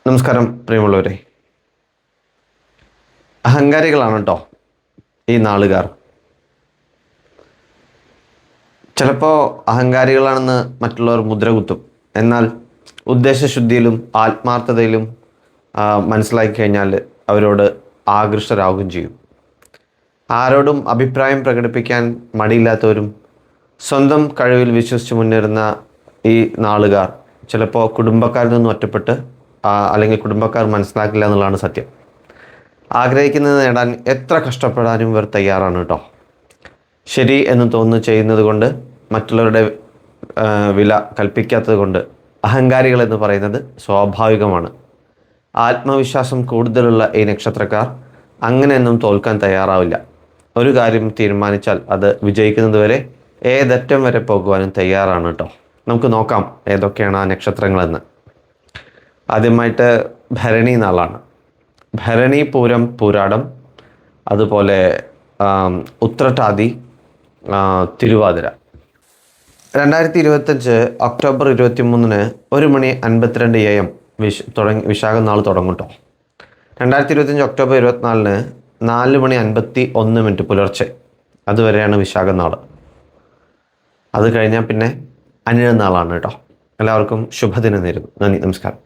നമസ്കാരം പ്രിയമുള്ളവരെ. അഹങ്കാരികളാണ് കേട്ടോ ഈ നാളുകാർ. ചിലപ്പോൾ അഹങ്കാരികളാണെന്ന് മറ്റുള്ളവർ മുദ്ര കുത്തും. എന്നാൽ ഉദ്ദേശശുദ്ധിയിലും ആത്മാർത്ഥതയിലും മനസ്സിലാക്കി കഴിഞ്ഞാൽ അവരോട് ആകൃഷ്ടരാകുകയും ചെയ്യും. ആരോടും അഭിപ്രായം പ്രകടിപ്പിക്കാൻ മടിയില്ലാത്തവരും സ്വന്തം കഴിവിൽ വിശ്വസിച്ച് മുന്നേറുന്ന ഈ നാളുകാർ ചിലപ്പോൾ കുടുംബക്കാരിൽ നിന്നും ഒറ്റപ്പെട്ട് അല്ലെങ്കിൽ കുടുംബക്കാർ മനസ്സിലാക്കില്ല എന്നുള്ളതാണ് സത്യം. ആഗ്രഹിക്കുന്നത് നേടാൻ എത്ര കഷ്ടപ്പെടാനും ഇവർ തയ്യാറാണ് കേട്ടോ. ശരി എന്ന് തോന്നുന്നു ചെയ്യുന്നത് കൊണ്ട് മറ്റുള്ളവരുടെ വില കൽപ്പിക്കാത്തത് കൊണ്ട് അഹങ്കാരികൾ എന്ന് പറയുന്നത് സ്വാഭാവികമാണ്. ആത്മവിശ്വാസം കൂടുതലുള്ള ഈ നക്ഷത്രക്കാർ അങ്ങനെയൊന്നും തോൽക്കാൻ തയ്യാറാവില്ല. ഒരു കാര്യം തീരുമാനിച്ചാൽ അത് വിജയിക്കുന്നത് വരെ ഏതറ്റം വരെ പോകുവാനും തയ്യാറാണ് കേട്ടോ. നമുക്ക് നോക്കാം ഏതൊക്കെയാണ് ആ നക്ഷത്രങ്ങളെന്ന്. ആദ്യമായിട്ട് ഭരണി നാളാണ്. ഭരണി, പൂരം, പൂരാടം, അതുപോലെ ഉത്രട്ടാതി, തിരുവാതിര. 2025 ഒക്ടോബർ 23 1:52 AM വിശാഖം നാൾ തുടങ്ങും കേട്ടോ. 2025 ഒക്ടോബർ 24 4:51 പുലർച്ചെ, അതുവരെയാണ് വിശാഖം നാൾ. അത് കഴിഞ്ഞാൽ പിന്നെ അനിഴ നാളാണ് കേട്ടോ. എല്ലാവർക്കും ശുഭദിനം നേരുന്നു. നന്ദി, നമസ്കാരം.